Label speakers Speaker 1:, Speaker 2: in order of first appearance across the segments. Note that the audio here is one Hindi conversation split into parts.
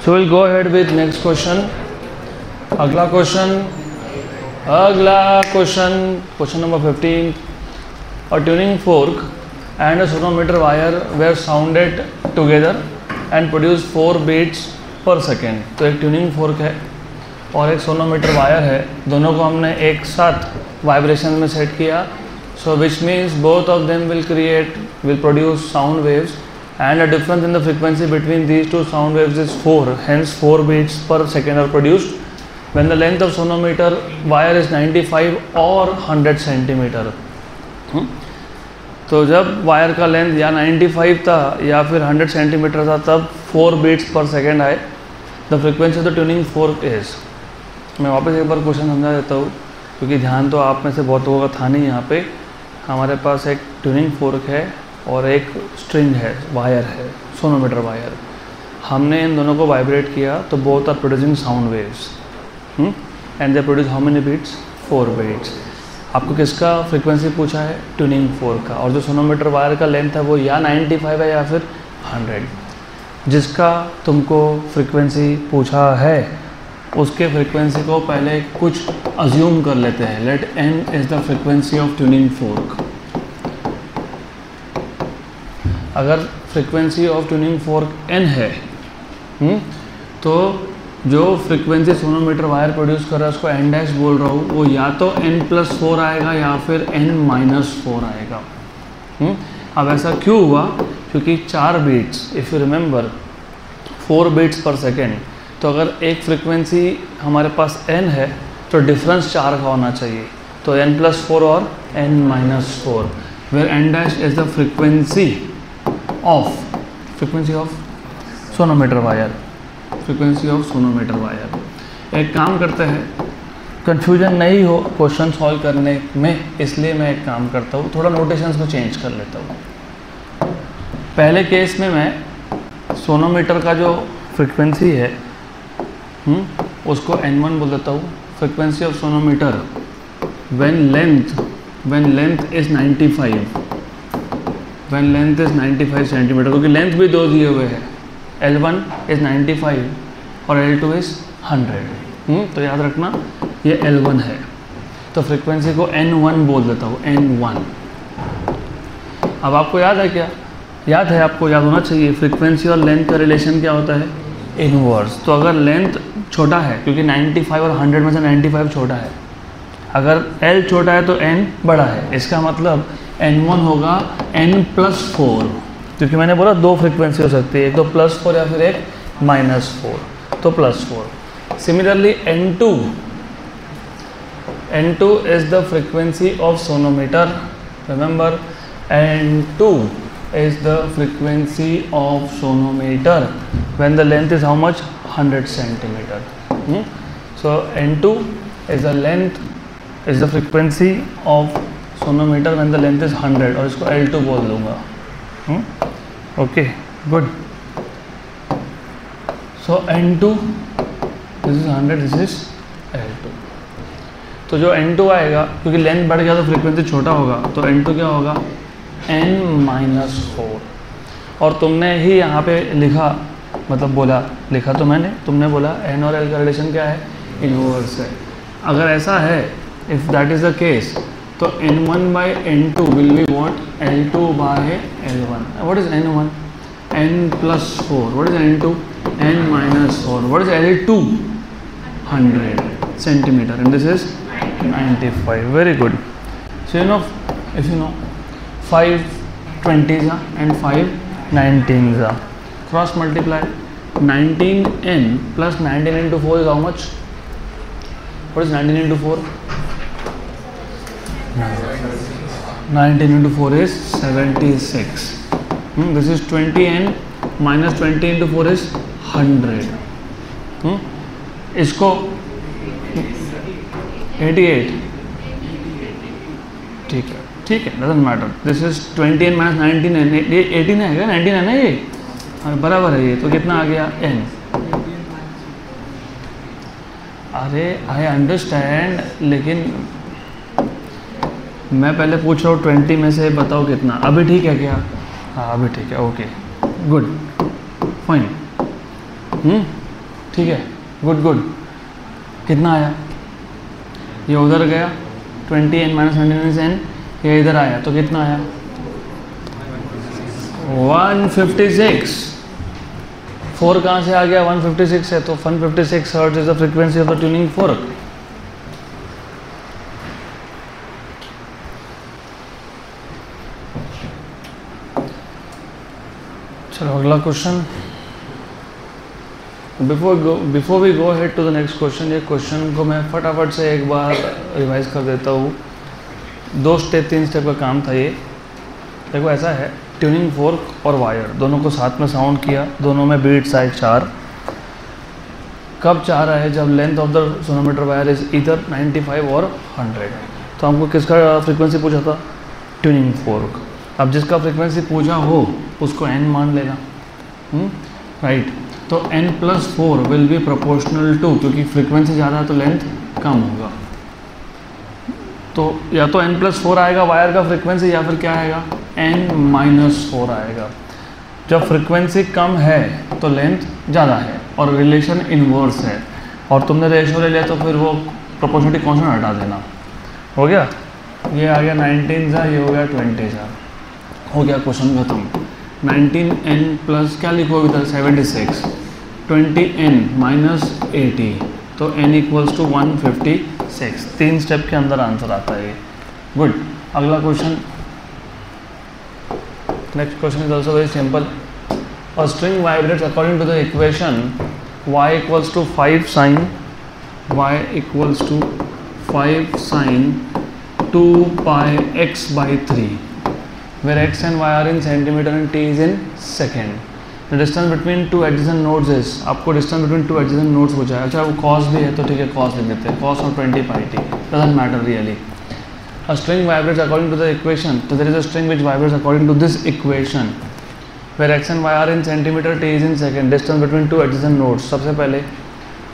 Speaker 1: So we'll go ahead with next question. अगला question number 15. A tuning fork and a sonometer wire were sounded together and produced 4 beats per second. तो एक ट्यूनिंग फोर्क है और एक सोनोमीटर वायर है, दोनों को हमने एक साथ वाइब्रेशन में सेट किया. So which means both of them will produce sound waves, and a difference in the frequency between these two sound waves is 4. Hence 4 beats per second are produced when the length of sonometer wire is 95 or 100 centimeter. तो जब वायर का लेंथ या 95 था या फिर 100 सेंटीमीटर था तब 4 बीट्स पर सेकेंड आए. The frequency of the tuning fork is. मैं वापस एक बार क्वेश्चन समझा देता हूँ क्योंकि ध्यान तो आप में से बहुत लोगों का था नहीं. यहाँ पे हमारे पास एक ट्यूनिंग फोर्क है और एक स्ट्रिंग है, वायर है, सोनोमीटर वायर. हमने इन दोनों को वाइब्रेट किया तो both are producing sound waves and they produce how many beats? 4 beats. आपको किसका फ्रीक्वेंसी पूछा है? ट्यूनिंग फोर्क का. और जो सोनोमीटर वायर का लेंथ है वो या 95 है या फिर 100. जिसका तुमको फ्रीक्वेंसी पूछा है उसके फ्रीक्वेंसी को पहले कुछ अज्यूम कर लेते हैं. Let n is the frequency of tuning fork. अगर frequency of tuning fork n है तो जो फ्रीक्वेंसी सोनोमीटर वायर प्रोड्यूस कर रहा है उसको n डैश बोल रहा हूँ, वो या तो n+4 आएगा या फिर n-4 आएगा. अब ऐसा क्यों हुआ? क्योंकि 4 beats, if you remember 4 beats per second, तो अगर एक फ्रीक्वेंसी हमारे पास n है तो डिफरेंस 4 का होना चाहिए. तो n+4 और n-4, where n dash is the frequency of sonometer wire. Frequency of sonometer wire. एक काम करते हैं, कन्फ्यूजन नहीं हो क्वेश्चन सॉल्व करने में, इसलिए मैं एक काम करता हूँ, थोड़ा नोटेशंस को चेंज कर लेता हूँ. पहले केस में मैं सोनोमीटर का जो फ्रीक्वेंसी है उसको n1 बोल देता हूँ. Frequency of sonometer when length is 95 centimetre, क्योंकि लेंथ भी 2 दिए हुए हैं. L1 इज़ 95 और L2 इज़ 100. तो याद रखना ये L1 है, तो फ्रीक्वेंसी को N1 बोल देता हूँ, N1. अब आपको याद है क्या? याद है, आपको याद होना चाहिए. फ्रीक्वेंसी और लेंथ का रिलेशन क्या होता है? इनवर्स. तो अगर लेंथ छोटा है, क्योंकि 95 और 100 में से 95 छोटा है, अगर L छोटा है तो N बड़ा है. इसका मतलब N1 होगा N+4, क्योंकि मैंने बोला 2 फ्रीक्वेंसी हो सकती है, एक तो +4 या फिर एक -4, तो +4. Similarly N2 is the frequency of sonometer. Remember, N2 is the frequency of sonometer when the length is how much? 100 centimeter. So N2 is the frequency of sonometer when the length is 100, और इसको L2 बोल दूंगा. Okay, good. So N2, this is 100, this is L2. तो जो N2 आएगा, क्योंकि लेंथ बढ़ गया तो फ्रीक्वेंसी छोटा होगा, तो N2 क्या होगा? n-4. और तुमने ही यहाँ पे लिखा, मतलब बोला, लिखा तो मैंने, तुमने बोला n और l का रिलेशन क्या है? इनवर्स है. अगर ऐसा है, if that is the case, तो n1/n2 will be what? L2/L1. What is n1? n+4. What is n2? n-4. What is L2? 100 centimeter, and this is 95. Very good. So if you know 5 20s and 5 19s are cross multiply. 19n plus 19 into 4 is how much? What is 19 into 4? 19 into 4 is 76. This is 20n minus 20 into 4 is 100. इसको 88. ठीक है, doesn't matter. This is 20n minus 19n. ये 18 है क्या? 19 है ना ये? बराबर है ये. तो कितना आ गया? n. अरे आई अंडरस्टैंड, लेकिन मैं पहले पूछ रहा हूँ 20 में से बताओ कितना. अभी ठीक है क्या? हाँ अभी ठीक है. Okay, good, fine. ठीक है, गुड गुड। कितना आया, ये उधर गया 20n माइनस 29n, ये इधर आया तो कितना आया 156। 4 कहाँ से आ गया, 156 है, तो 156 hertz is the frequency of the tuning fork. चलो अगला question. Before we go head to the next question, ये क्वेश्चन को मैं फटाफट से एक बार रिवाइज कर देता हूँ। 3 स्टेप का काम था ये। देखो ऐसा है, ट्यूनिंग फोर्क और वायर दोनों को साथ में साउंड किया, दोनों में बीट्स आए 4। कब 4 आए, जब length of the sonometer wire is इधर 95 और 100। तो हमको किसका फ्रीक्वेंसी पूछा था, ट्यूनिंग फोर्क। अब जिसका फ्रीक्वेंसी पूछा हो उसको n मान लेना, राइट। तो n+4 will be proportional to, क्योंकि फ्रीक्वेंसी ज़्यादा है तो लेंथ कम होगा। तो या तो n+4 आएगा वायर का फ्रीक्वेंसी, या फिर क्या आएगा n-4 आएगा। जब फ्रीक्वेंसी कम है तो लेंथ ज़्यादा है और रिलेशन इनवर्स है, और तुमने रेशो ले लिया तो फिर वो प्रोपोर्शनलिटी कॉन्स्टेंट हटा देना। हो गया, ये आ गया 19 सा, ये हो गया 20 सा, हो गया क्वेश्चन खत्म। 19n प्लस क्या लिखो इधर 76, 20n माइनस 80, तो n इक्वल्स टू 156। 3 स्टेप के अंदर आंसर आता है ये, गुड। अगला question, next question is also very simple. A string vibrates according to the equation y equals to 5 sin 2 pi x by 3, where x and y are in centimeter and t is in second. The distance between two adjacent nodes is, आपको distance between two adjacent nodes पूछा है। अच्छा वो cos भी है तो ठीक है, cos लिख देते हैं, cos of 20 pi t, doesn't matter really. A string vibrates according to the equation, so there is a string which vibrates according to this equation, where x and y are in centimeter, t is in second, distance between two adjacent nodes. सबसे पहले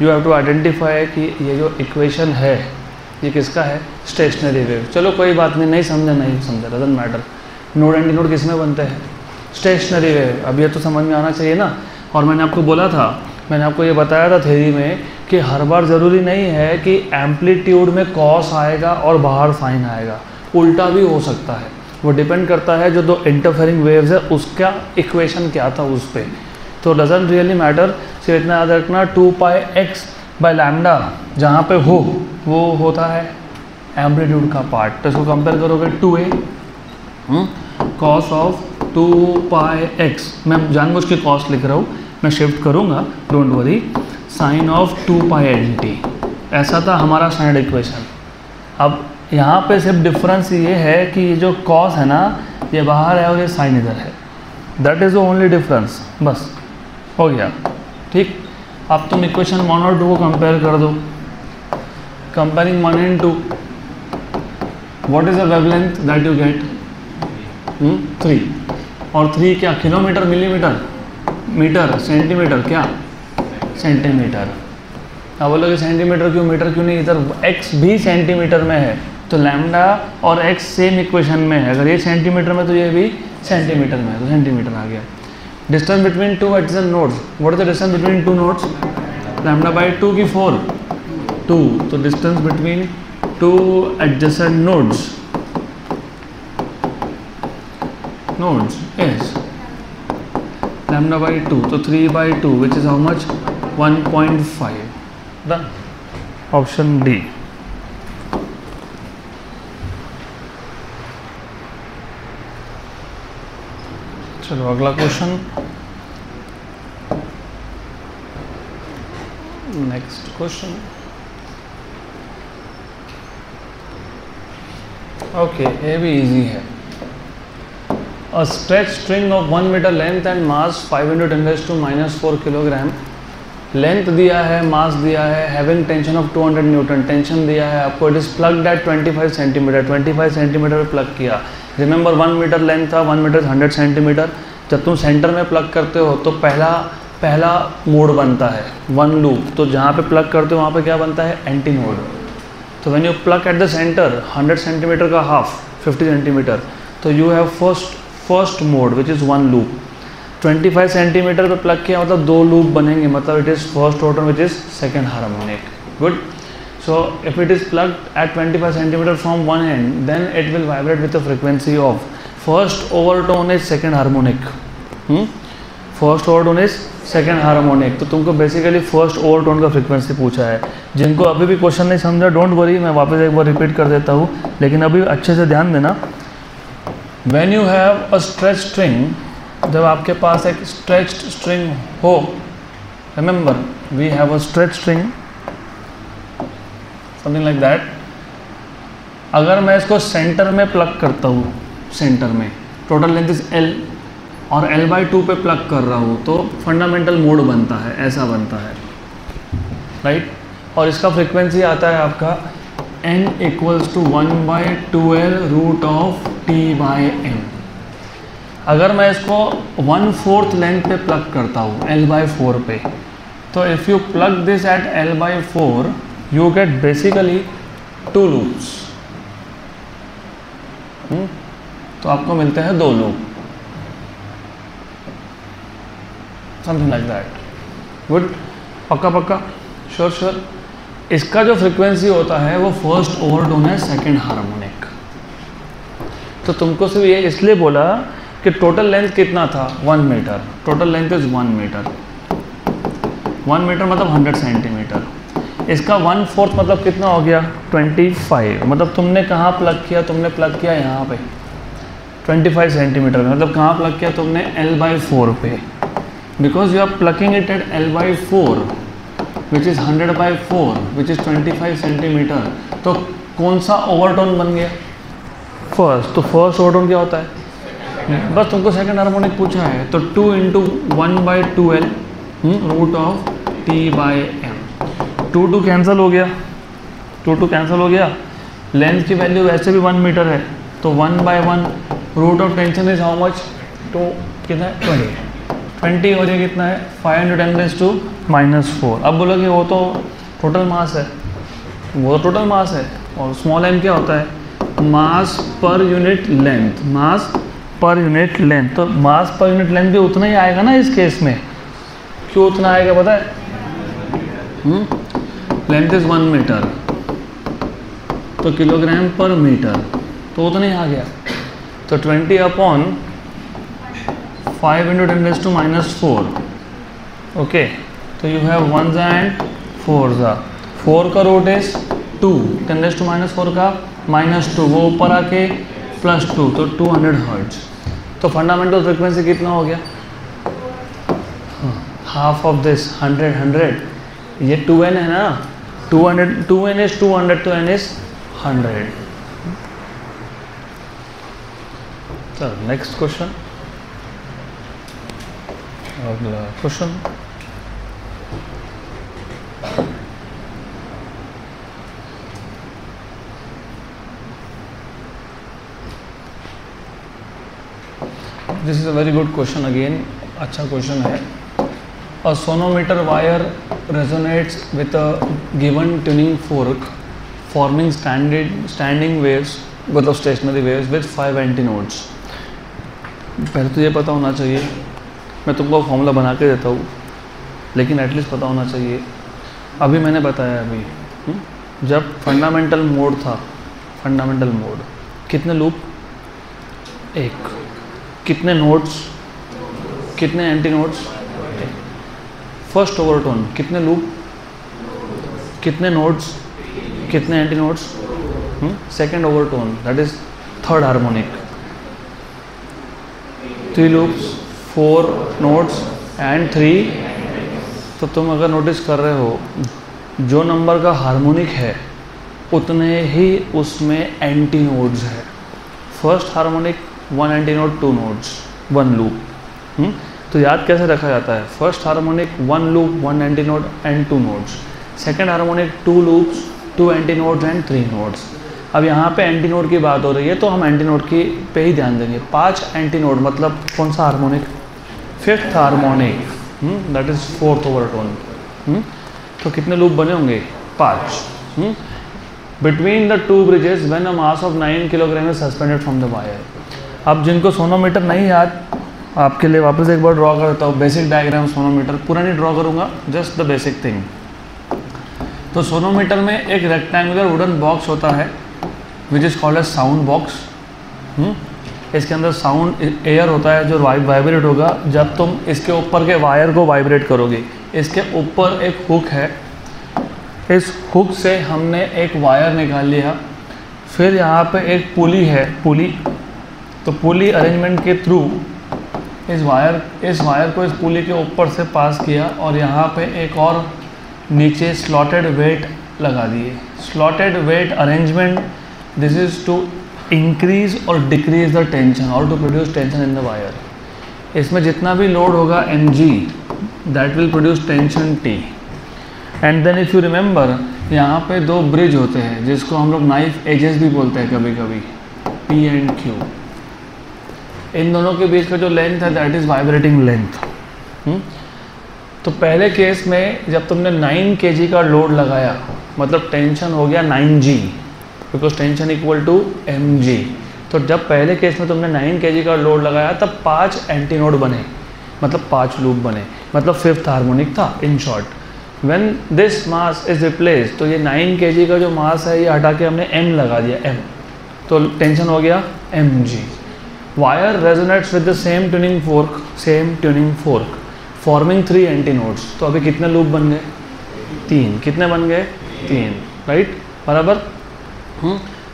Speaker 1: you have to identify कि ये जो equation है ये किसका है, स्टेशनरी वेव। चलो कोई बात नहीं, नहीं समझा, doesn't matter. Node anti node किस में बनते हैं, स्टेशनरी वेव। अब ये तो समझ में आना चाहिए ना। और मैंने आपको बोला था, मैंने आपको ये बताया था थ्योरी में कि हर बार ज़रूरी नहीं है कि एम्पलीट्यूड में कॉस आएगा और बाहर साइन आएगा, उल्टा भी हो सकता है। वो डिपेंड करता है जो दो इंटरफेरिंग वेव्स है उसका इक्वेशन क्या था उस पर। तो डजंट रियली मैटर, सिर्फ इतना याद रखना 2 pi x बाय लैम्डा जहाँ पे हो वो होता है एम्पलीट्यूड का पार्ट। तो इसको कंपेयर करोगे 2a cos of 2 pi x, मैं जानबूझ के कॉस लिख रहा हूँ, मैं शिफ्ट करूँगा, don't worry, sine of 2 pi nt। ऐसा था हमारा स्टैंडर्ड इक्वेशन। अब यहाँ पे सिर्फ डिफरेंस ये है कि ये जो कॉस है ना ये बाहर है और ये साइन इधर है, that is the only difference, बस हो गया, ठीक। अब तुम इक्वेशन 1 और 2 को कंपेयर कर दो। Comparing 1 and 2, what is the wavelength that you get, 3। और 3 क्या, किलोमीटर, मिलीमीटर, मीटर, सेंटीमीटर, क्या सेंटीमीटर। अब बोलोगे सेंटीमीटर क्यों, मीटर क्यों नहीं, इधर x भी सेंटीमीटर में है तो लैम्डा और x सेम इक्वेशन में है। अगर ये सेंटीमीटर में तो ये भी सेंटीमीटर में है, तो सेंटीमीटर आ गया। Distance between two adjacent nodes, what is the distance between two nodes, lambda by 2 की 4, 2, तो distance between two adjacent nodes is lambda by 2, तो 3/2 which is how much, 1.5। Done, option D. चलो अगला क्वेश्चन, नेक्स्ट क्वेश्चन। ओके, ये भी इजी है। A stretch string of 1 metre length and mass 5 × 10⁻⁴ kilogram, length दिया है, मास दिया है, having tension of 200 newton, tension दिया है आपको, it is plugged at 25 centimetre, 25 centimetre पे प्लग किया। रिमेंबर 1 मीटर लेंथ था, 1 मीटर 100 सेंटीमीटर। जब तुम सेंटर में प्लग करते हो तो पहला मोड बनता है 1 लूप, तो जहाँ पे प्लग करते हो वहाँ पे क्या बनता है, एंटी नोड। तो when you plug at the centre 100 centimetre का हाफ 50 सेंटीमीटर, तो you have first mode which is 1 loop. 25 centimetre पे प्लग किया मतलब 2 लूप बनेंगे, मतलब it is first overtone which is second harmonic. Good. So if it is plugged at 25 centimeter from one end, then it will vibrate with the frequency of first overtone is second harmonic. First overtone is second harmonic. तो तुमको बेसिकली फर्स्ट ओवरटोन का फ्रीक्वेंसी पूछा है. जिनको अभी भी क्वेश्चन नहीं समझा, डोंट वरी, मैं वापस एक बार रिपीट कर देता हूँ, लेकिन अभी अच्छे से ध्यान देना. When you have a stretch string, जब आपके पास एक स्ट्रेच्ड स्ट्रिंग हो, remember we have a stretch string, something like that. अगर मैं इसको सेंटर में प्लग करता हूँ, सेंटर में टोटल लेंथ इज L और L/2 पे प्लग कर रहा हूँ, तो फंडामेंटल मोड बनता है, ऐसा बनता है, राइट. और इसका फ्रीक्वेंसी आता है आपका n = 1/2L root of T/m. अगर मैं इसको 1/4 लेंथ पे प्लग करता हूँ L/4 पे, तो if you plug this eight L/4 you get basically 2 loops. तो आपको मिलते हैं 2 loop, something like that. Good. पक्का पक्का, श्योर श्योर. इसका जो फ्रीक्वेंसी होता है वो फर्स्ट ओवरटोन है सेकेंड हार्मोनिक. तो तुमको सिर्फ ये इसलिए बोला कि टोटल लेंथ कितना था, 1 metre. Total length is 1 metre. 1 metre मतलब 100 सेंटीमीटर. इसका 1/4 मतलब कितना हो गया, 25. मतलब तुमने कहाँ प्लग किया, तुमने प्लग किया यहाँ पे 25 सेंटीमीटर में. मतलब कहाँ प्लग किया तुमने, L/4 पे. Because you are plugging it at L/4 which is 100/4 which is 25 centimetre. तो कौन सा ओवरटोन बन गया, फर्स्ट. तो फर्स्ट ओवरटोन क्या होता है, बस तुमको सेकेंड हार्मोनिक पूछा है, तो 2 × 1/2L root of T/m. 2 cancel हो गया, 2 कैंसिल हो गया. लेंथ की वैल्यू वैसे भी 1 मीटर है, तो 1/1 root of tension is how much, 2 कितना है, 20 हो जाए कितना है, 510⁻⁴. अब बोलोगे वो तो टोटल मास है, वो तो टोटल मास है. और स्मॉल m क्या होता है, मास पर यूनिट लेंथ. मास पर यूनिट लेंथ, तो मास पर यूनिट लेंथ भी उतना ही आएगा ना इस केस में. क्यों उतना आएगा पता है, लेंथ इज 1 मीटर, तो किलोग्राम पर मीटर, तो उतना ही आ गया. तो 20/5 × 10⁻⁴. ओके. तो you have 1s and 4s. 4 का रूट इज 2, 10⁻⁴ का -2, वो ऊपर आके +2, तो 200 हर्ट्ज. तो फंडामेंटल फ्रिक्वेंसी कितना हो गया, हाफ ऑफ दिस 100. ये 2n है ना, 2n is 200, तो n is 100. चलो नेक्स्ट क्वेश्चन. अगला question. This is a very good question again, अच्छा क्वेश्चन है. A sonometer wire resonates with a given tuning fork, forming standing waves, मतलब stationary waves with 5 antinodes. पहले तो ये पता होना चाहिए, मैं तुमको फॉर्मूला बना के देता हूँ, लेकिन एटलीस्ट पता होना चाहिए. अभी मैंने बताया अभी, जब फंडामेंटल मोड था, फंडामेंटल मोड कितने लूप, 1. कितने नोड्स, कितने एंटीनोड्स, फर्स्ट ओवरटोन कितने लूप, कितने नोड्स, कितने antinodes. Second overtone that is third harmonic, 3 loops, 4 nodes and 3. तो तुम अगर नोटिस कर रहे हो, जो नंबर का हार्मोनिक है उतने ही उसमें एंटीनोड्स है. First harmonic 1 antinode, 2 nodes, 1 loop. तो याद कैसे रखा जाता है, first harmonic 1 loop, 1 antinode and 2 nodes. Second harmonic 2 loops, 2 antinodes and 3 nodes. अब यहाँ पे एंटीनोड की बात हो रही है, तो हम एंटीनोड की पे ही ध्यान देंगे. 5 एंटीनोड मतलब कौन सा harmonic, 5th harmonic, that is 4th overtone. तो कितने लूप बने होंगे, 5. Between the 2 bridges when a mass of 9 kilogram is suspended from the wire. अब जिनको सोनोमीटर नहीं याद, आपके लिए वापस एक बार ड्रॉ करता हूँ बेसिक डायग्राम सोनोमीटर, पूरा नहीं ड्रॉ करूँगा, जस्ट द बेसिक थिंग। तो सोनोमीटर में एक रेक्टेंगुलर वुडन बॉक्स होता है which is called as sound box. इसके अंदर साउंड एयर होता है जो वाइब्रेट होगा जब तुम इसके ऊपर के वायर को वाइब्रेट करोगे। इसके ऊपर एक हुक है, इस हुक से हमने एक वायर निकाल लिया, फिर यहाँ पे एक पुली है, पुली। तो पुली अरेंजमेंट के थ्रू इस वायर को इस पुली के ऊपर से पास किया और यहाँ पे एक और नीचे स्लॉटेड वेट लगा दिए। Slotted weight arrangement, this is to increase और डिक्रीज द टेंशन और to produce tension in the wire. इसमें जितना भी लोड होगा mg, that will produce tension T। And then if you remember, यहाँ पे दो ब्रिज होते हैं जिसको हम लोग नाइफ एजेस भी बोलते हैं कभी कभी, P एंड Q। इन दोनों के बीच का जो लेंथ है दैट इज़ वाइब्रेटिंग लेंथ। तो पहले केस में जब तुमने 9 kg का लोड लगाया, मतलब टेंशन हो गया 9g, because tension equal to mg। तो जब पहले केस में तुमने 9 kg का लोड लगाया तब 5 एंटीनोड बने, मतलब 5 लूप बने, मतलब 5th हार्मोनिक था in short. When this mass is replace, तो ये 9 kg का जो मास है ये हटा के हमने m लगा दिया, m, तो टेंशन हो गया mg। Wire resonates with the same tuning fork forming 3 antinodes. तो अभी कितने लूप बन गए? 3। कितने बन गए? 3, राइट, बराबर।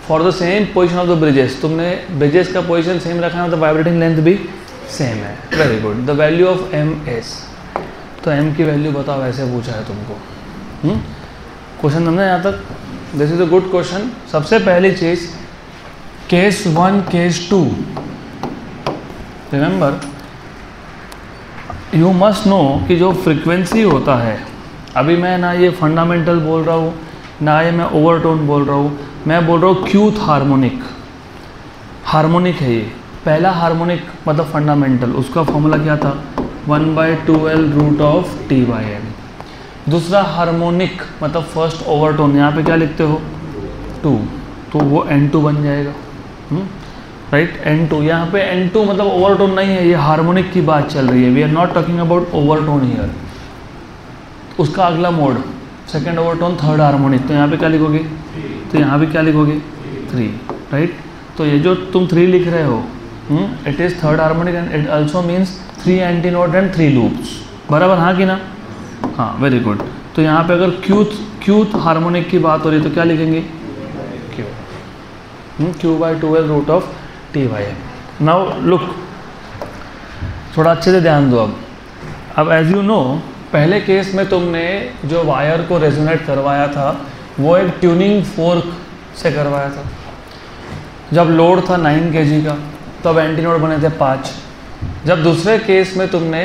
Speaker 1: For the same position of the bridges, तुमने ब्रिजेस का पोजिशन सेम रखा है तो वाइब्रेटिंग लेंथ भी सेम है। Very good. The value of m is, तो m की वैल्यू बताओ, ऐसे पूछा है तुमको। क्वेश्चन समझना यहाँ तक? This is a good question. सबसे पहली चीज़ case 1 case 2, remember you must know कि जो फ्रीक्वेंसी होता है, अभी मैं ना ये फंडामेंटल बोल रहा हूँ ना ये मैं ओवरटोन बोल रहा हूँ, मैं बोल रहा हूँ क्यूथ हार्मोनिक है ये। पहला हार्मोनिक मतलब फंडामेंटल, उसका फॉर्मूला क्या था? 1/2L root of T/M। दूसरा हार्मोनिक मतलब फर्स्ट ओवरटोन, यहाँ पे क्या लिखते हो? 2, तो वो N2 बन जाएगा, राइट, N2। यहाँ पे N2 मतलब ओवरटोन नहीं है, ये हार्मोनिक की बात चल रही है। We are not talking about overtone here. उसका अगला mode second overtone, third harmonic, तो यहाँ पे क्या लिखोगे? तो यहाँ भी क्या लिखोगे? 3, राइट। तो ये जो तुम 3 लिख रहे हो, it is third harmonic and it also means 3 antinode and 3 loops, बराबर, हाँ कि ना? हाँ, वेरी गुड। तो यहाँ पे अगर क्यूथ हार्मोनिक की बात हो रही है तो क्या लिखेंगे? Q/2L root of T/M। Now look, थोड़ा अच्छे से ध्यान दो। अब एज यू नो, पहले केस में तुमने जो वायर को रेजोनेट करवाया था वो एक ट्यूनिंग फोर्क से करवाया था। जब लोड था 9 kg का तब एंटीनोड बने थे 5। जब दूसरे केस में तुमने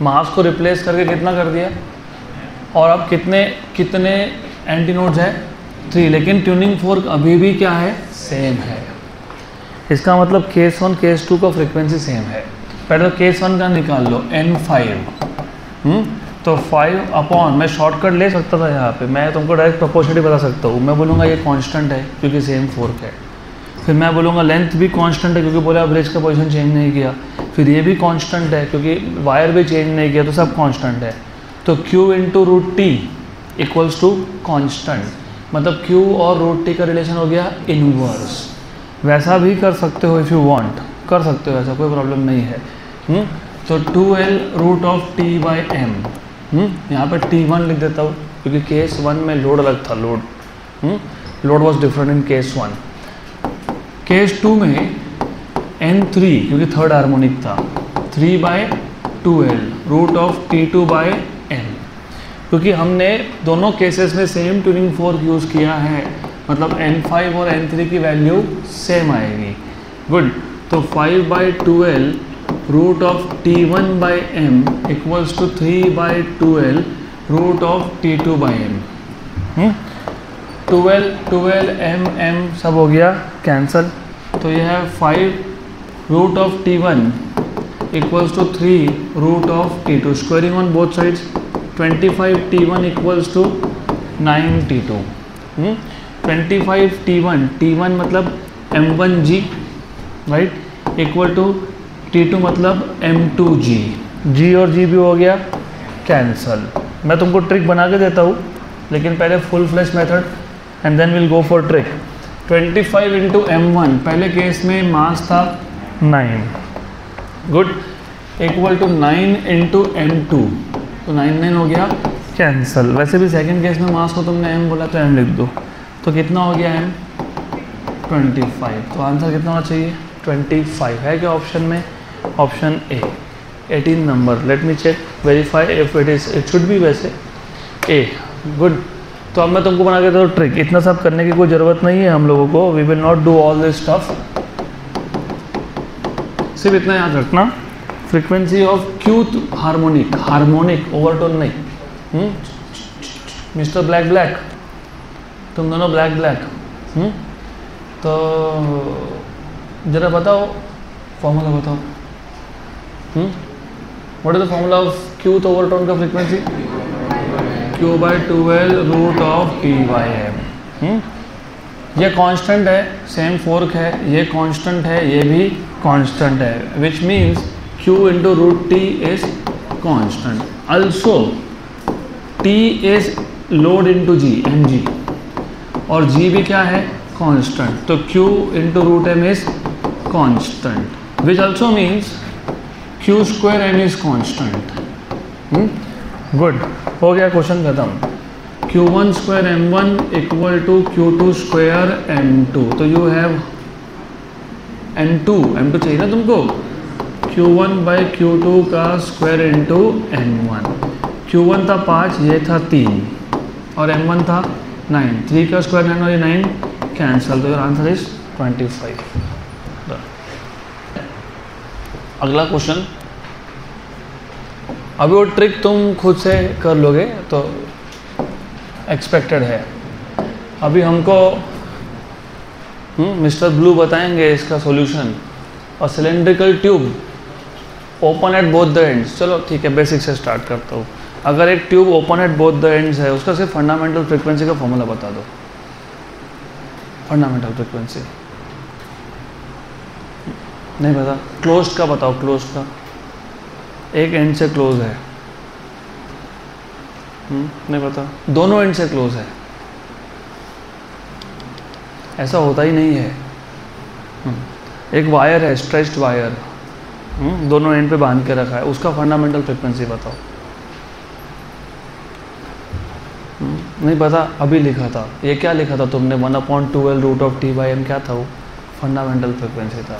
Speaker 1: मास को रिप्लेस करके कितना कर दिया, और अब कितने एंटीनोड्स है? 3, लेकिन ट्यूनिंग फोर्क अभी भी क्या है? सेम है। इसका मतलब केस 1 केस 2 का फ्रीक्वेंसी सेम है। पहले तो केस 1 का निकाल लो, N5। तो 5 अपॉन, मैं शॉर्टकट ले सकता था यहाँ पे, मैं तुमको डायरेक्ट प्रोपोर्शनली बता सकता हूँ। मैं बोलूँगा ये कांस्टेंट है क्योंकि सेम फोर्क है। फिर मैं बोलूँगा लेंथ भी कांस्टेंट है क्योंकि बोला ब्रिज का पोजीशन चेंज नहीं किया। फिर ये भी कांस्टेंट है क्योंकि वायर भी चेंज नहीं किया, तो सब कांस्टेंट है। तो Q into root T equals to constant, मतलब Q और रूट टी का रिलेशन हो गया इनवर्स। वैसा भी कर सकते हो, इफ़ यू वांट कर सकते हो, ऐसा कोई प्रॉब्लम नहीं है। तो 2L रूट ऑफ T/M, यहाँ पर T1 लिख देता हूँ क्योंकि केस 1 में लोड अलग था, load was different in case 1। Case 2 में N3 क्योंकि थर्ड हार्मोनिक था, 3/2L रूट ऑफ T2/M, क्योंकि हमने दोनों केसेस में सेम ट्यूनिंग फोर्क यूज़ किया है, मतलब N5 और N3 की वैल्यू सेम आएगी। गुड। तो 5/2L root of T1/M equals to 3/2L root of T2/M। 12 M सब हो गया कैंसल, तो यह है 5 root of T1 equals to 3 root of T2, squaring on both sides, 25 T1 equals to 9 T2। 25 T1 मतलब M1G, right, equal to T2 मतलब M2G, G और G भी हो गया कैंसल। मैं तुमको ट्रिक बना के देता हूँ, लेकिन पहले full flash method and then will go for trick. 25 into M1, पहले केस में मास था 9, good, equal to 9 into M2, तो 9 हो गया कैंसल। वैसे भी सेकंड केस में मास को तुमने M बोला तो M लिख दो, तो कितना हो गया M 25, तो आंसर कितना होना चाहिए 25 है क्या ऑप्शन में? Option A 18 number. Let me check verify if it should be वैसे ए, गुड। तो अब मैं तुमको बना के दो ट्रिक, इतना सब करने की कोई ज़रूरत नहीं है हम लोगों को, we will not do all this stuff. सिर्फ इतना याद रखना, frequency of qth harmonic, harmonic overtone नहीं। मिस्टर ब्लैक ब्लैक, तुम दोनों ब्लैक ब्लैक, तो ज़रा बताओ फॉर्मूला बताओ। What is the formula of qth overtone का frequency? Q/2L root of T/M। ये कांस्टेंट है, सेम फोर्क है, ये कांस्टेंट है, ये भी कांस्टेंट है, which means Q into root T is constant. Also T is load into G, mg, और G भी क्या है? कांस्टेंट। तो Q into root M is constant, which also means Q square M is constant. Good, हो गया क्वेश्चन खत्म। Q1 square M1 equal to Q2 square M2, तो यू हैव M2 चाहिए ना तुमको, Q1 बाई Q2 का स्क्वायर इंटू M1। Q1 था 5, ये था 3, और M1 था 9, 3 का स्क्वायर 9 और ये 9 कैंसल, तो योर आंसर इज 25। अगला क्वेश्चन, अभी वो ट्रिक तुम खुद से कर लोगे तो एक्सपेक्टेड है। अभी हमको मिस्टर ब्लू बताएंगे इसका सॉल्यूशन। और cylindrical tube open at both the ends, चलो ठीक है बेसिक से स्टार्ट करता हूँ। अगर एक tube open at both the ends है, उसका सिर्फ फंडामेंटल फ्रीक्वेंसी का फॉर्मूला बता दो। फंडामेंटल फ्रीक्वेंसी नहीं पता, क्लोज्ड का बताओ, क्लोज्ड का। एक एंड से क्लोज है, नहीं पता, दोनों एंड से क्लोज है, ऐसा होता ही नहीं है। एक वायर है, स्ट्रेच्ड वायर, दोनों एंड पे बांध के रखा है, उसका फंडामेंटल फ्रीक्वेंसी बताओ। नहीं पता, अभी लिखा था, ये क्या लिखा था तुमने? 1/2L रूट ऑफ T/M, क्या था वो? फंडामेंटल फ्रीक्वेंसी था।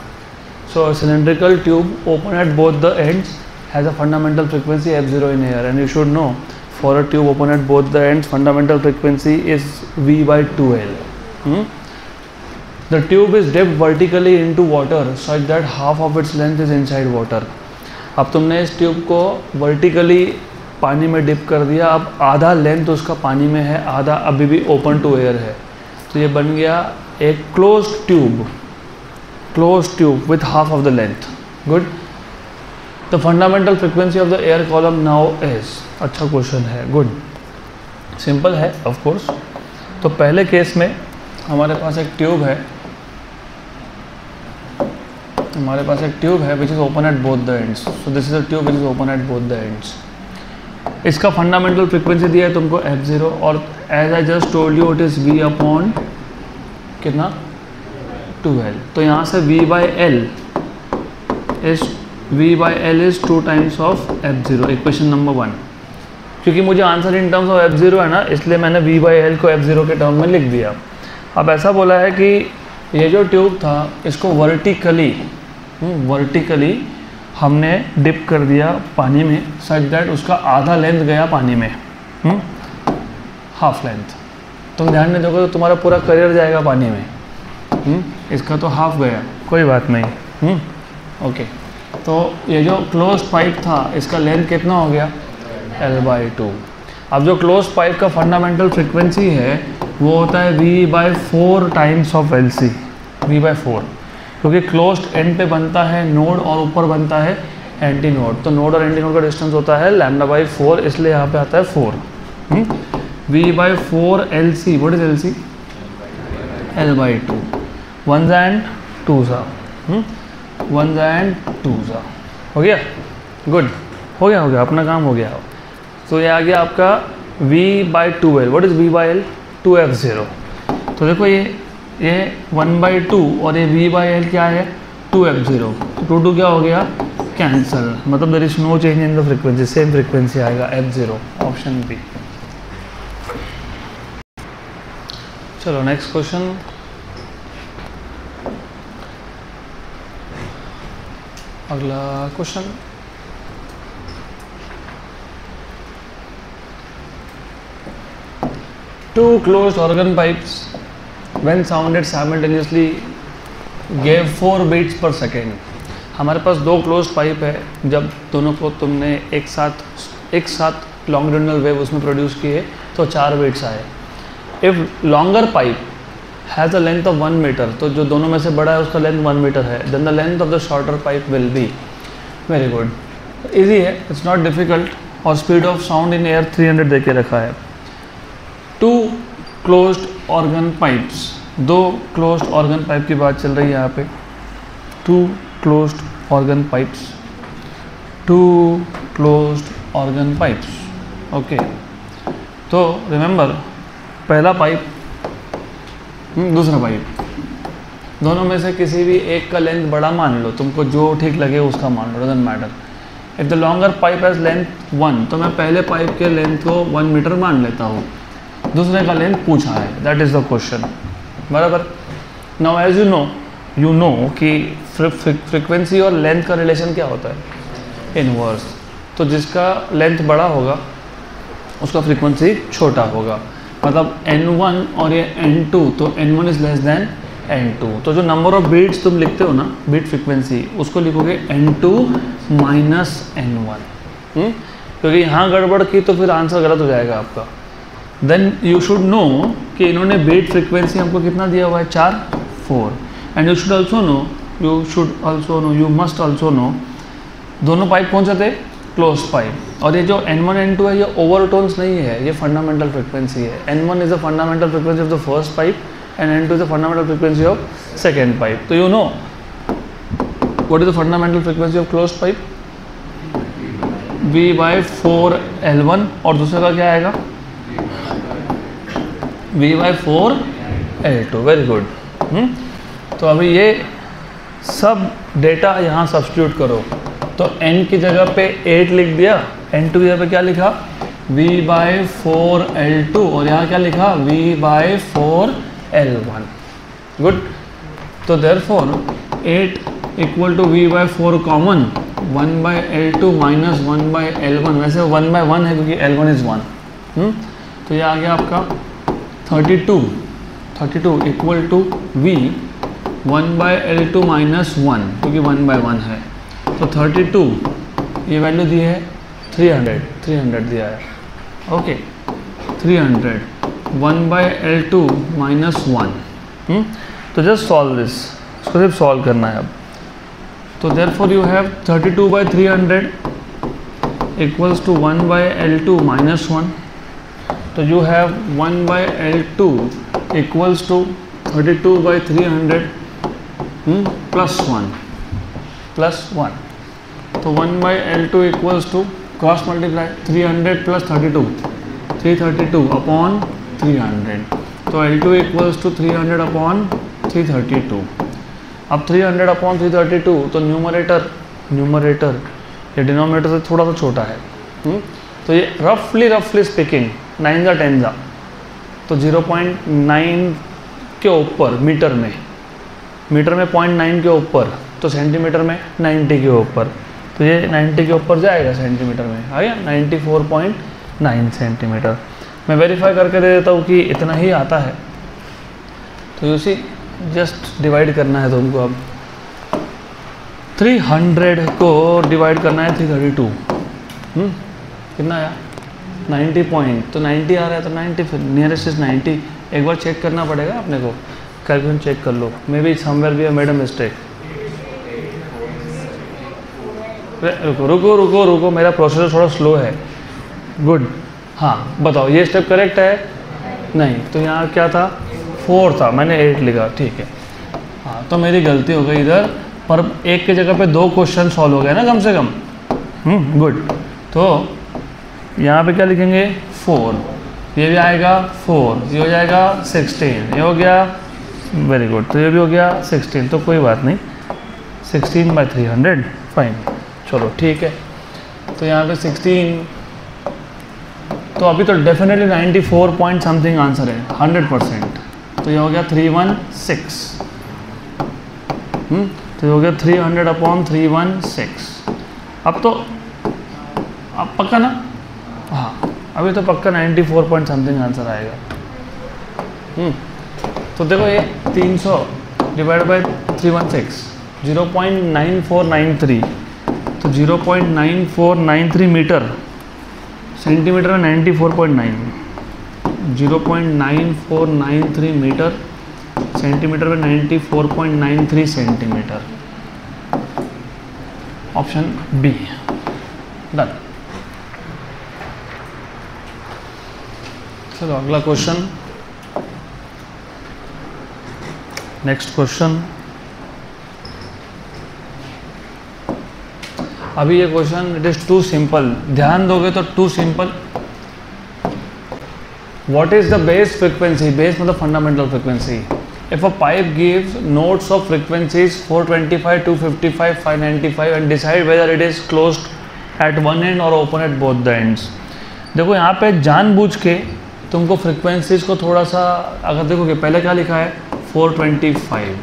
Speaker 1: So cylindrical tube open at both the ends has a fundamental frequency f0 in air, and you should know for a tube open at both the ends fundamental frequency is V/2L. The tube is dipped vertically into water such that half of its length is inside water. अब तुमने इस ट्यूब को वर्टिकली पानी में डिप कर दिया, अब आधा लेंथ उसका पानी में है, आधा अभी भी ओपन टू एयर है, तो ये बन गया एक closed tube with half of the length. Good. The fundamental frequency of the air column now is, अच्छा क्वेश्चन है, गुड, सिंपल है ऑफ कोर्स। तो पहले केस में हमारे पास एक ट्यूब है, which is open at both the ends. So this is a tube which is open at both the ends. इसका फंडामेंटल फ्रीक्वेंसी दिया है तुमको f0, और as I just told you it is v upon कितना 2L। तो यहाँ से v/L is 2 times of f0, equation number 1। क्योंकि मुझे answer in terms of f0 है ना, इसलिए मैंने v/L को f0 के टर्म में लिख दिया। अब ऐसा बोला है कि ये जो ट्यूब था इसको वर्टिकली हमने डिप कर दिया पानी में, सच दैट उसका आधा लेंथ गया पानी में, हाफ लेंथ। तुम ध्यान नहीं दोगे तो तुम्हारा पूरा करियर जाएगा पानी में। इसका तो हाफ गया, कोई बात नहीं। ओके, तो ये जो क्लोज पाइप था इसका लेंथ कितना हो गया L/2। अब जो क्लोज पाइप का फंडामेंटल फ्रीक्वेंसी है वो होता है V/4 times of LC, V/4, क्योंकि क्लोज्ड एंड पे बनता है नोड और ऊपर बनता है एंटी नोड, तो नोड और एंटी नोड का डिस्टेंस होता है λ/4, इसलिए यहाँ पे आता है 4। V/4 LC, what is LC? L/2, 1s and 2s। 1 and 2 हो गया, गुड, हो गया, अपना काम हो गया। तो ये आ गया आपका V/2L। What is V/L? 2f0। तो देखो ये 1/2 और ये V/L क्या है? 2f0। तो 2 क्या हो गया? कैंसल, मतलब there is no change in the frequency, same frequency आएगा f0, ऑप्शन बी। चलो नेक्स्ट क्वेश्चन। अगला question, two closed organ pipes when sounded simultaneously gave 4 beats per second। हमारे पास 2 क्लोज्ड पाइप है, जब दोनों को तुमने एक साथ लॉन्गिट्यूडिनल वेव उसमें प्रोड्यूस किए तो 4 बीट्स आए। If longer pipe has a length of 1 metre, तो जो दोनों में से बड़ा है उसका लेंथ 1 मीटर है, then the length of the shorter pipe will be. Very good, easy है, इट्स नॉट डिफिकल्ट। और speed of sound in air 300 दे के रखा है। 2 closed organ pipes, 2 closed organ pipe की बात चल रही है यहाँ पे। 2 closed organ pipes, 2 closed organ pipes, okay. तो रिमेंबर, पहला पाइप, दूसरा पाइप, दोनों में से किसी भी एक का लेंथ बड़ा मान लो, तुमको जो ठीक लगे उसका मान लो, doesn't matter. If the longer pipe has length 1, तो मैं पहले पाइप के लेंथ को 1 मीटर मान लेता हूँ, दूसरे का लेंथ पूछा है, दैट इज़ द क्वेश्चन, बराबर। नाउ एज यू नो कि फ्रीक्वेंसी और लेंथ का रिलेशन क्या होता है? इनवर्स। तो जिसका लेंथ बड़ा होगा उसका फ्रीक्वेंसी छोटा होगा, मतलब n1 और ये n2, तो n1 is less than n2। तो जो नंबर ऑफ बीट्स तुम लिखते हो ना, बीट फ्रीक्वेंसी, उसको लिखोगे n2 माइनस n1, क्योंकि यहाँ गड़बड़ की तो फिर आंसर गलत हो जाएगा आपका। देन यू शुड नो कि इन्होंने बीट फ्रीक्वेंसी हमको कितना दिया हुआ है? 4। And you should also know, you must also know, दोनों पाइप कौन से थे? Close pipe. और ये जो n1 n2 है ये ओवरटोन्स नहीं है, ये फंडामेंटल फ्रीक्वेंसी है। n1 is the fundamental frequency of the first pipe and n2 is the fundamental frequency of second pipe. तो you know what is the fundamental frequency of close pipe? V/4L1, और दूसरे का क्या आएगा? V/4L2। Very good. तो अभी ये सब डेटा यहाँ सब्स्टिट्यूट करो, तो n की जगह पे 8 लिख दिया, n2 की जगह पे क्या लिखा? V/4L2, और यहाँ क्या लिखा? V/4L1। गुड। तो therefore 8 equal to V/4 common, 1/L2 minus 1/L1, वैसे 1/1 है क्योंकि L1 इज़ 1। तो ये आ गया आपका 32 equal to V 1/L2 minus 1, क्योंकि 1/1 है। तो 32, ये वैल्यू दी है 300 दिया है, ओके। 300 1/L2 minus 1। तो जस्ट सॉल्व दिस, इसको सिर्फ सॉल्व करना है अब। तो therefore you have 32/300 equals to 1/L2 minus 1। तो you have 1/L2 equals to 32/300 plus 1। तो 1/L2 equals to cross multiply 300 plus 32, 332 upon 300। तो L2 इक्वल्स टू 300 अपॉन 332। अब 300 अपॉन 332, तो न्यूमरेटर ये डिनोमिनेटर से थोड़ा सा छोटा है। तो ये रफली स्पीकिंग 9 जा 10 जा, तो 0.9 के ऊपर मीटर में 0.9 के ऊपर, तो सेंटीमीटर में 90 के ऊपर, तो ये 90 के ऊपर जाएगा, सेंटीमीटर में आ गया 94.9 सेंटीमीटर। मैं वेरीफाई करके दे देता हूँ कि इतना ही आता है। तो उसी जस्ट डिवाइड करना है तुमको। अब 300 को डिवाइड करना है 332, कितना आया? 90 पॉइंट, तो 90 आ रहा है, तो 90 फिर नियरेस्ट इज 90। एक बार चेक करना पड़ेगा अपने को, कैलकुलेशन चेक कर लो, maybe somewhere we have made a mistake. रुको, मेरा प्रोसेसर थोड़ा स्लो है। गुड, हाँ बताओ, ये स्टेप करेक्ट है? नहीं, तो यहाँ क्या था? 4 था, मैंने 8 लिखा, ठीक है। हाँ, तो मेरी गलती हो गई इधर, पर एक की जगह पे 2 क्वेश्चन सॉल्व हो गए ना कम से कम। गुड। तो यहाँ पे क्या लिखेंगे 4, ये भी आएगा 4, ये हो जाएगा 16, ये हो गया वेरी गुड, तो ये भी हो गया 16, तो कोई बात नहीं 16/300 फाइन। चलो ठीक है, तो यहाँ पे 16, तो अभी तो डेफिनेटली 94 पॉइंट समथिंग आंसर है 100%, तो ये हो गया 316। तो ये हो गया 300/316। अब पक्का ना? हाँ, अभी तो पक्का 94 पॉइंट समथिंग आंसर आएगा। तो देखो ये 300 डिवाइड बाई 316 0.9493, तो 0.9493 मीटर, सेंटीमीटर में 94.9, 0.9493 मीटर, सेंटीमीटर में 94.93 सेंटीमीटर। Option be done. चलो अगला क्वेश्चन, नेक्स्ट क्वेश्चन। अभी ये question it is too simple, ध्यान दोगे तो too simple. What is the base frequency? Base मतलब fundamental frequency. If a pipe gives notes of frequencies 425, 255, 595 and decide whether it is closed at one end और open at both the ends. देखो यहाँ पे जानबूझ के तुमको फ्रीक्वेंसीज को थोड़ा सा, अगर देखोगे पहले क्या लिखा है 425,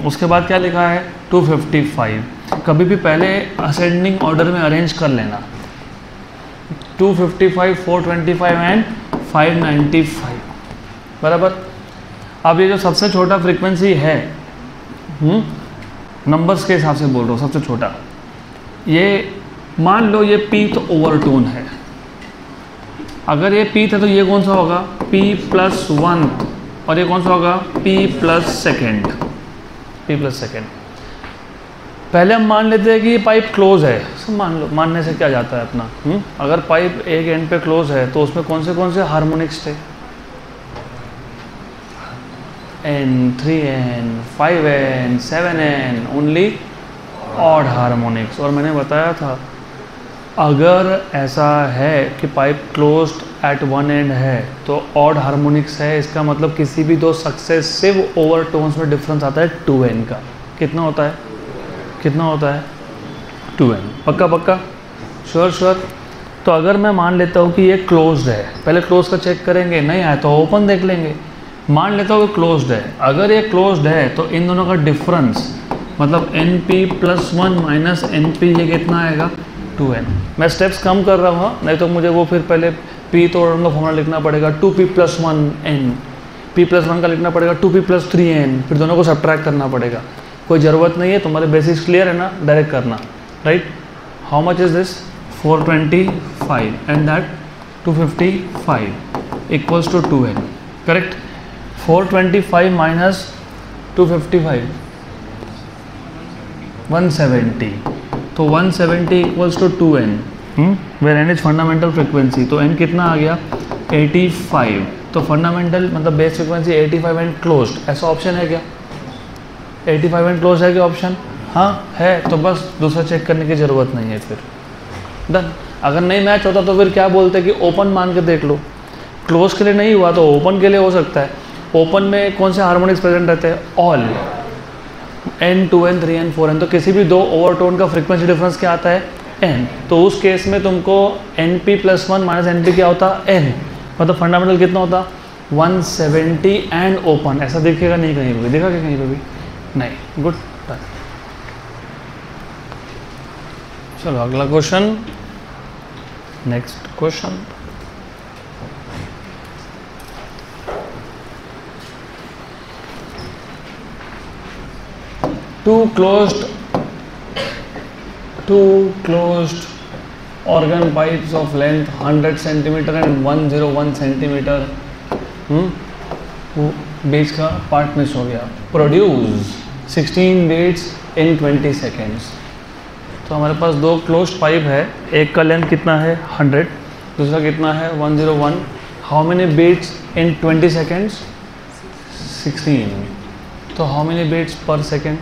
Speaker 1: उसके बाद क्या लिखा है 255। कभी भी पहले असेंडिंग ऑर्डर में अरेंज कर लेना, 255, 425 एंड 595 बराबर। अब ये जो सबसे छोटा फ्रीक्वेंसी है, नंबर्स के हिसाब से बोल रहा हूँ, सबसे छोटा, ये मान लो ये पीथ ओवरटोन है। अगर ये पीथ है तो ये कौन सा होगा P+1, और ये कौन सा होगा P+2, P+2। पहले हम मान लेते हैं कि ये पाइप क्लोज है, सब मान लो, मानने से क्या जाता है अपना। अगर पाइप एक एंड पे क्लोज है तो उसमें कौन से हार्मोनिक्स थे, N, 3N, 5N, 7N, only odd harmonics. और मैंने बताया था अगर ऐसा है कि pipe closed at one and है तो ऑड हार्मोनिक्स है, इसका मतलब किसी भी 2 सक्सेसिव ओवरटोन्स में डिफरेंस आता है 2N का। कितना होता है 2N। पक्का श्योर। तो अगर मैं मान लेता हूँ कि ये क्लोज्ड है, पहले क्लोज का चेक करेंगे, नहीं आया तो ओपन देख लेंगे। मान लेता हूँ कि क्लोज्ड है, अगर ये क्लोज्ड है तो इन दोनों का डिफरेंस मतलब NP+1 माइनस NP, ये कितना आएगा 2N। मैं स्टेप्स कम कर रहा हूँ, नहीं तो मुझे वो फिर पहले पी तो का फॉर्मूला लिखना पड़ेगा 2P+1N, P+1 का लिखना पड़ेगा 2P+3N, फिर दोनों को सब्ट्रैक्ट करना पड़ेगा। कोई ज़रूरत नहीं है, तुम्हारे बेसिक्स क्लियर है ना, डायरेक्ट करना, right. How much is this 425 and that 255 equals to 2N, correct. 425 minus 255 170, तो 170 equals to 2N, where N is fundamental frequency. तो N कितना आ गया 85, तो फंडामेंटल मतलब बेस फ्रिक्वेंसी 85 एंड क्लोज्ड, ऐसा ऑप्शन है क्या 85 एंड क्लोज है क्या ऑप्शन? हाँ है, तो बस दूसरा चेक करने की ज़रूरत नहीं है, फिर डन। अगर नहीं मैच होता तो फिर क्या बोलते कि ओपन मान के देख लो, क्लोज के लिए नहीं हुआ तो ओपन के लिए हो सकता है। ओपन में कौन से हार्मोनिक्स प्रेजेंट रहते हैं, all, N, 2N, 3N, 4N, तो किसी भी 2 ओवरटोन का फ्रीक्वेंसी डिफरेंस क्या आता है N। तो उस केस में तुमको NP+1 माइनस NP क्या होता N, मतलब फंडामेंटल कितना होता 170 एंड ओपन। ऐसा दिखेगा नहीं कहीं पे भी, देखा क्या कहीं पे भी नहीं। गुड, चलो अगला question, next question. Two closed organ pipes of length 100 centimeter and 101 centimeter, बीच का पार्ट मिस हो गया, प्रोड्यूस 16 बीट्स इन 20 सेकेंड्स। तो हमारे पास 2 क्लोज्ड पाइप है, एक का लेंथ कितना है 100, दूसरा कितना है 101। How many beats in 20 seconds 16, तो how many beats per second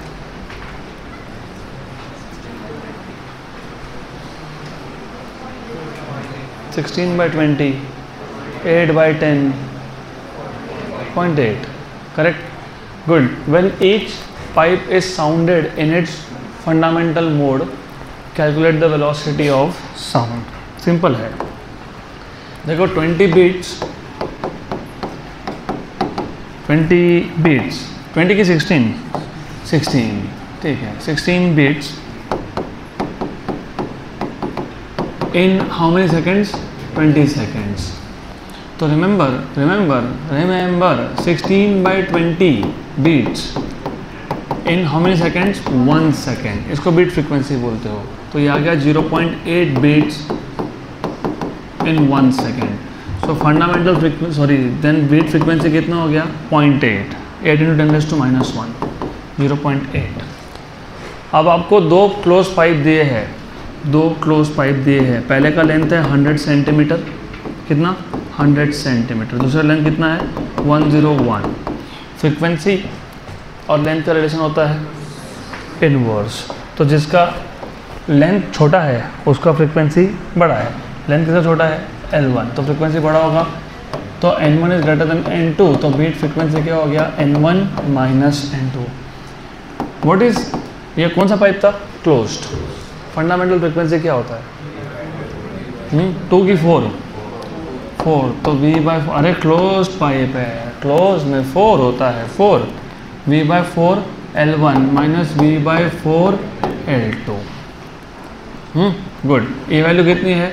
Speaker 1: 16/20, 8/10, 0.8. Correct? Good. When each pipe is sounded in its fundamental mode, calculate the velocity of sound. Simple है. देखो 20 beats, 20 की 16, ठीक है, 16 beats in how many seconds? 20 seconds. तो remember 16/20 beats in how many seconds? 1 second. इसको बीट फ्रीक्वेंसी बोलते हो. तो ये आ गया 0.8 beats in 1 second. So fundamental frequency, then beat frequency कितना हो गया? 0.8. 8 into 10 raised to -1, 0.8. अब आपको दो क्लोज पाइप दिए हैं, पहले का लेंथ है 100 सेंटीमीटर, कितना? 100 सेंटीमीटर. दूसरा लेंथ कितना है? 101. फ्रीक्वेंसी और लेंथ का रिलेशन होता है इनवर्स. तो जिसका लेंथ छोटा है उसका फ्रीक्वेंसी बड़ा है. लेंथ कितना छोटा है? L1, तो फ्रीक्वेंसी बड़ा होगा. तो N1 is greater than N2, तो बीट फ्रीक्वेंसी क्या हो गया? N1 minus N2. What is, ये कौन सा पाइप था? क्लोज्ड. फंडामेंटल फ्रीक्वेंसी क्या होता है? 2 की 4, तो V/4. अरे क्लोज पाइप है, क्लोज में 4 होता है, 4 V/4 L1 minus V/4 L2. Good. ये वैल्यू कितनी है?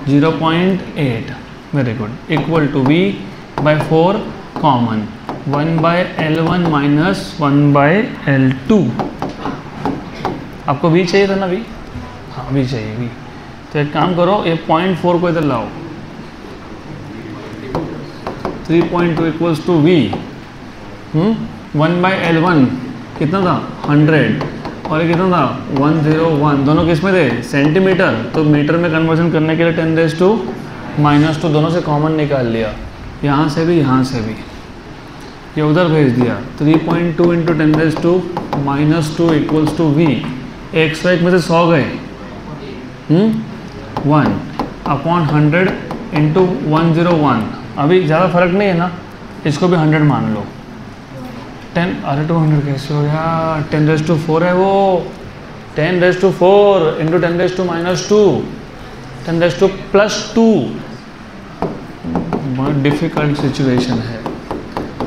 Speaker 1: 0.8. Very good. Equal to V/4 common 1/L1 minus 1/L2. आपको V चाहिए था ना? V, हाँ V चाहिए. V, तो एक काम करो, ये 0.4 को इधर लाओ. 3.2 इक्वल्स टू V. 1/L1 कितना था? 100. और ये कितना था? 101. दोनों किस में थे? सेंटीमीटर. तो मीटर में कन्वर्जन करने के लिए 10 raised to -2 दोनों से कॉमन निकाल लिया. यहाँ से भी, यहाँ से भी, ये उधर भेज दिया. 3.2 into 10 raised to -2 equals to V. 101 में से 100 गए, 1/100 इंटू 101. अभी ज़्यादा फर्क नहीं है ना, इसको भी 100 मान लो. 10, अरे 200 कैसे हो गया? 10 raised to 4 है वो. 10 raised to 4 into 10 raised to -2, 10 raised to +2. बहुत डिफ़िकल्ट सिचुएशन है,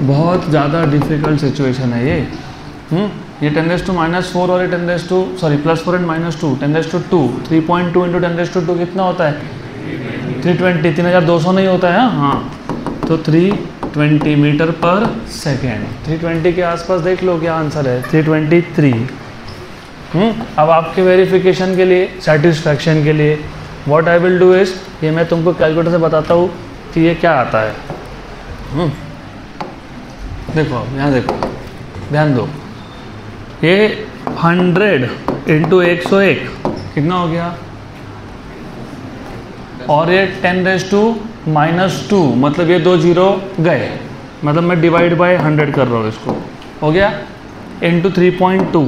Speaker 1: बहुत ज़्यादा डिफ़िकल्ट सिचुएशन है ये. ये 10 raised to -4 और ये 10 raised to +4 and -2, 10 raised to 2. 3.2 into 10 raised to 2 कितना होता है? 320. 3200 नहीं होता है? हाँ. तो 320 मीटर पर सेकेंड. 320 के आसपास देख लो क्या आंसर है? 323. अब आपके वेरिफिकेशन के लिए, सेटिस्फैक्शन के लिए, what I will do is, ये मैं तुमको कैलकुलेटर से बताता हूँ कि ये क्या आता है. देखो यहाँ देखो, ध्यान दो. ये 100 इंटू 101 कितना हो गया? और ये 10 raised to -2, मतलब ये 2 0 गए, मतलब मैं डिवाइड बाय 100 कर रहा हूँ इसको. हो गया? इंटू 3.2.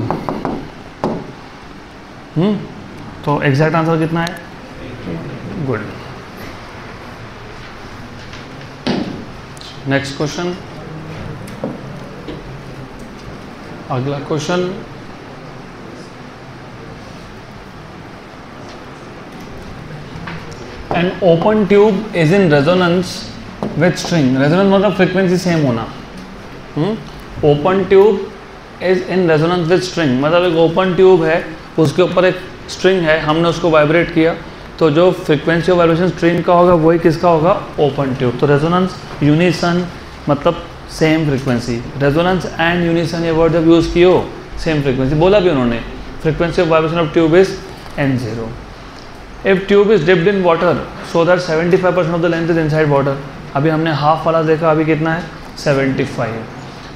Speaker 1: तो एग्जैक्ट आंसर कितना है? गुड. Next question. अगला question. An open tube is in resonance with string. Resonance मतलब फ्रीक्वेंसी सेम होना. Open tube is in resonance with string, मतलब एक ओपन ट्यूब है, उसके ऊपर एक स्ट्रिंग है, हमने उसको वाइब्रेट किया, तो जो फ्रीक्वेंसी ऑफ वाइब्रेशन स्ट्रिंग का होगा वही किसका होगा? Open tube. तो रेजोनेंस, यूनिसन मतलब same frequency. Resonance and unison ये वर्ड जब यूज़ किए हो, सेम फ्रीक्वेंसी बोला भी उन्होंने. Frequency of vibration of tube is N0. If tube is dipped in water so that 75% of the length is inside water. अभी हमने हाफ वाला देखा, अभी कितना है? 75.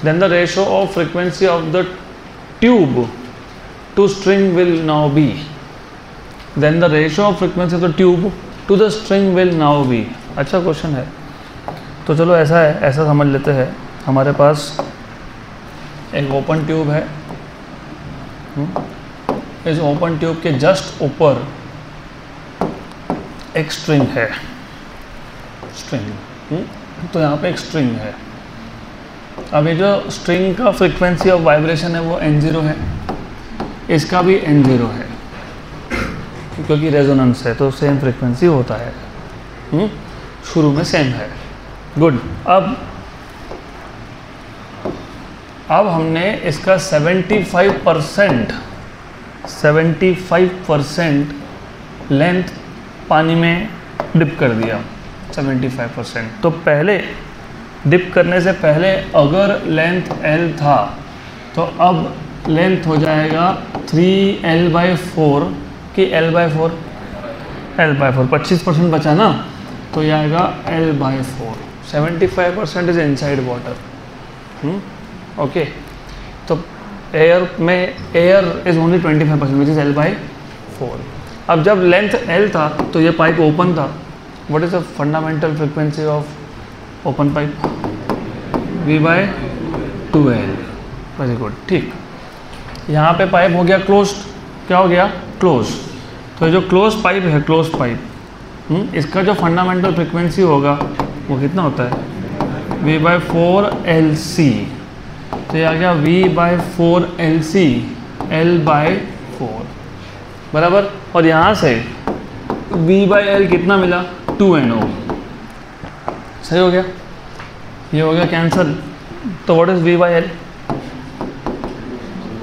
Speaker 1: Then the ratio of frequency of the tube to string will now be. Then the ratio of frequency of the tube to the string will now be. अच्छा क्वेश्चन है. तो चलो ऐसा है, ऐसा समझ लेते हैं. हमारे पास एक ओपन ट्यूब है. इस ओपन ट्यूब के जस्ट ऊपर एक स्ट्रिंग है. स्ट्रिंग। तो यहाँ पे एक स्ट्रिंग है। अब ये जो स्ट्रिंग का फ्रीक्वेंसी ऑफ वाइब्रेशन है वो n0 है, इसका भी n0 है क्योंकि रेजोनेंस है तो सेम फ्रीक्वेंसी होता है। शुरू में सेम है। गुड। अब हमने इसका 75% लेंथ पानी में डिप कर दिया। 75%। तो पहले डिप करने से पहले अगर लेंथ L था तो अब लेंथ हो जाएगा 3L/4 कि L/4 L/4 25% बचा ना, तो यह आएगा L/4। 75% is inside water. Okay, तो एयर में air is only 25% which is L/4। अब जब लेंथ L था तो ये पाइप ओपन था। What is the fundamental frequency of open pipe? V/2L। Very good. ठीक, यहाँ पे पाइप हो गया क्लोज्ड। क्या हो गया? क्लोज। तो ये जो क्लोज पाइप है, क्लोज पाइप, इसका जो फंडामेंटल फ्रिक्वेंसी होगा वो कितना होता है? V/4LC। तो ये आ गया V/4LC L/4 बराबर। और यहाँ से V/L कितना मिला? 2NO। सही हो गया, ये हो गया कैंसल। तो what is V/L?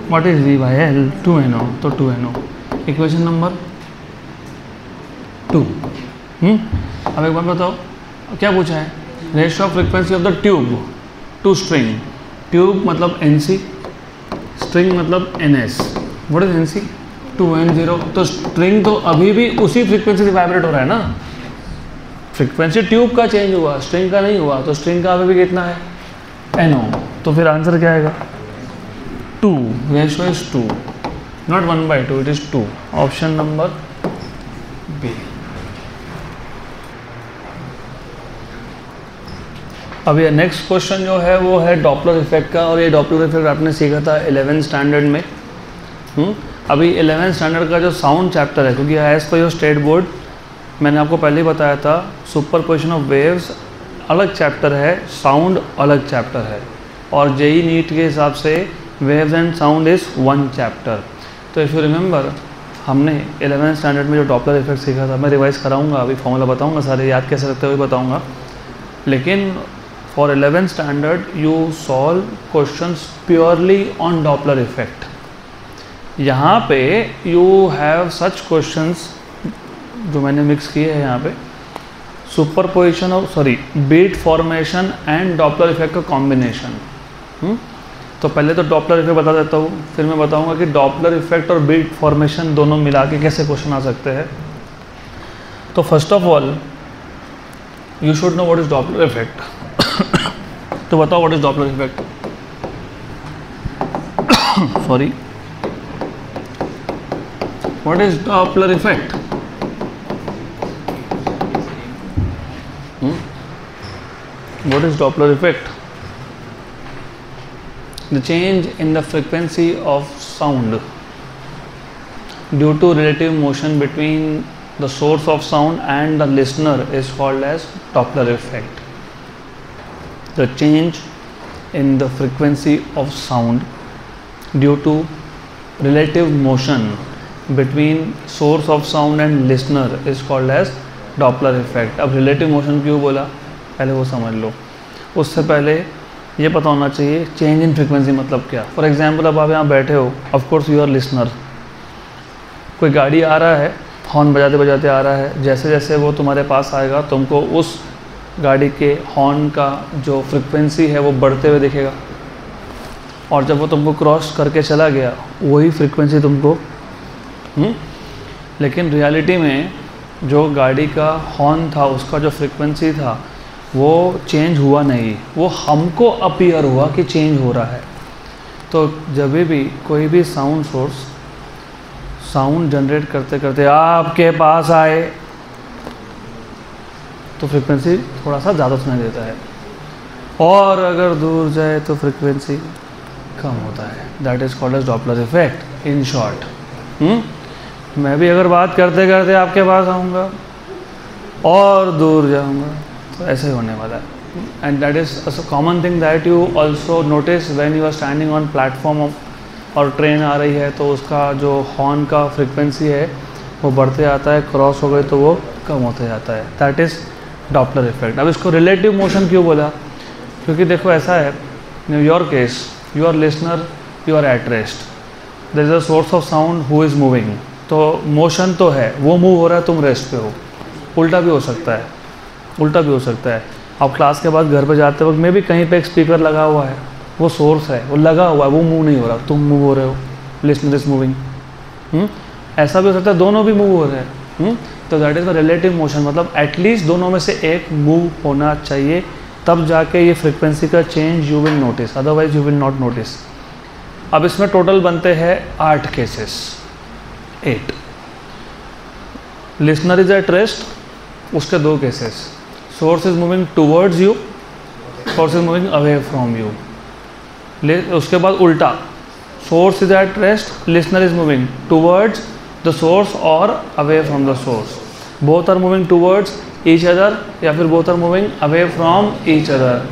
Speaker 1: What is V/L? 2NO। तो 2NO। Equation number 2। अब एक बार बताओ क्या पूछा है? Ratio of frequency of the tube to string. Tube मतलब NC, स्ट्रिंग मतलब NS। What is NC? 2N0। तो स्ट्रिंग तो अभी भी उसी फ्रीक्वेंसी से वाइब्रेट हो रहा है ना। फ्रीक्वेंसी ट्यूब का चेंज हुआ, स्ट्रिंग का नहीं हुआ। तो स्ट्रिंग का अभी भी कितना है? NO। तो फिर आंसर क्या आएगा? 2। Ratio is 2, not 1/2, it is 2। Option number B. अब ये नेक्स्ट क्वेश्चन जो है वो है डॉपलर इफेक्ट का। और ये डॉपलर इफेक्ट आपने सीखा था 11th स्टैंडर्ड में। अभी 11th स्टैंडर्ड का जो साउंड चैप्टर है, क्योंकि as per your state board मैंने आपको पहले ही बताया था, सुपरपोजिशन ऑफ वेव्स अलग चैप्टर है, साउंड अलग चैप्टर है। और जेई नीट के हिसाब से waves and sound is one chapter. तो इफ़ यू रिमेंबर, हमने 11th स्टैंडर्ड में जो डॉपलर इफेक्ट सीखा था, मैं रिवाइज कराऊंगा, अभी फॉर्मूला बताऊंगा, सारे याद कैसे रखते हुए बताऊंगा। लेकिन for 11th standard you solve questions purely on Doppler effect. यहाँ पे यू हैव सच क्वेश्चंस जो मैंने मिक्स किए हैं यहाँ पे, superposition of beat formation and Doppler effect का कॉम्बिनेशन। तो पहले तो डॉपलर इफेक्ट बता देता हूँ, फिर मैं बताऊँगा कि डॉपलर इफेक्ट और बीट फॉर्मेशन दोनों मिला के कैसे क्वेश्चन आ सकते हैं। तो first of all you should know what is Doppler effect. तो बताओ what is Doppler effect? Sorry, what is Doppler effect? What is Doppler effect? The change in the frequency of sound due to relative motion between the source of sound and the listener is called as Doppler effect. The change in the frequency of sound due to relative motion between source of sound and listener is called as Doppler effect. अब relative motion क्यों बोला, पहले वो समझ लो। उससे पहले ये पता होना चाहिए चेंज इन फ्रीक्वेंसी मतलब क्या। फॉर एग्जांपल, अब आप यहाँ बैठे हो, of course you are listener. कोई गाड़ी आ रहा है, हॉर्न बजाते बजाते आ रहा है, जैसे जैसे वो तुम्हारे पास आएगा तुमको उस गाड़ी के हॉर्न का जो फ्रीक्वेंसी है वो बढ़ते हुए दिखेगा। और जब वो तुमको क्रॉस करके चला गया वही फ्रीक्वेंसी तुमको लेकिन रियलिटी में जो गाड़ी का हॉर्न था उसका जो फ्रीक्वेंसी था वो चेंज हुआ नहीं, वो हमको अपीयर हुआ कि चेंज हो रहा है। तो जब भी कोई भी साउंड सोर्स साउंड जनरेट करते करते आपके पास आए तो फ्रीक्वेंसी थोड़ा सा ज़्यादा सुनाई देता है, और अगर दूर जाए तो फ्रीक्वेंसी कम होता है। That is called as Doppler effect in short. मैं भी अगर बात करते करते आपके पास आऊँगा और दूर जाऊँगा तो ऐसे ही होने वाला है। And that is a common thing that you also notice when you are standing on platform और ट्रेन आ रही है तो उसका जो हॉर्न का फ्रिक्वेंसी है वो बढ़ते आता है, क्रॉस हो गई तो वो कम होते जाता है। That is Doppler effect. अब इसको रिलेटिव मोशन क्यों बोला? क्योंकि देखो ऐसा है, in your case you are listener, you are at rest, there is a source of sound who is moving, तो मोशन तो है, वो मूव हो रहा है, तुम रेस्ट पे हो। उल्टा भी हो सकता है, उल्टा भी हो सकता है। आप क्लास के बाद घर पे जाते वक्त में भी कहीं पे एक स्पीकर लगा हुआ है, वो सोर्स है, वो लगा हुआ है, वो मूव नहीं हो रहा, तुम मूव हो रहे हो, लिसनर इज मूविंग। ऐसा भी हो सकता है दोनों भी मूव हो रहे हैं। तो that is the relative motion, मतलब एटलीस्ट दोनों में से एक मूव होना चाहिए, तब जाके ये फ्रिक्वेंसी का change you will notice, otherwise you will not notice. अब इसमें टोटल बनते हैं 8 cases, 8। Listener is at rest, उसके 2 cases, source is moving towards you, source is moving away from you. उसके बाद उल्टा, source is at rest, listener is moving towards the source और away from the source, both are moving towards each other, या फिर both are moving away from each other,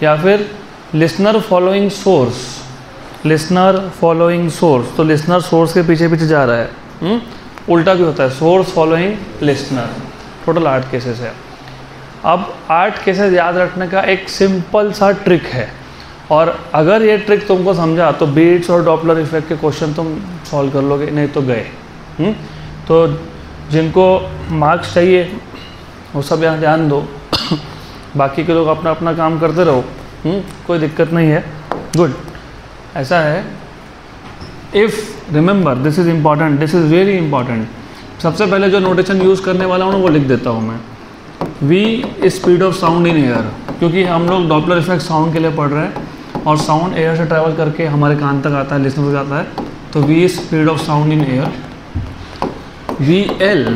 Speaker 1: या फिर listener following source, listener following source, तो लिसनर सोर्स के पीछे पीछे जा रहा है। उल्टा भी होता है, source following listener. Total 8 cases है। अब 8 केसेस याद रखने का एक सिंपल सा ट्रिक है, और अगर ये ट्रिक तुमको समझा तो बीट्स और डॉपलर इफेक्ट के क्वेश्चन तुम सॉल्व कर लोगे, नहीं तो गए। तो जिनको मार्क्स चाहिए वो सब यहाँ ध्यान दो, बाकी के लोग अपना अपना काम करते रहो, कोई दिक्कत नहीं है। गुड। ऐसा है, if remember this is important, this is very important. सबसे पहले जो नोटेशन यूज़ करने वाला हूँ वो लिख देता हूँ मैं, v is speed of sound in air, क्योंकि हम लोग डॉपलर इफेक्ट साउंड के लिए पढ़ रहे हैं और साउंड एयर से ट्रैवल करके हमारे कान तक आता है, लिसनर तक आता है। तो v is speed of sound in air, vl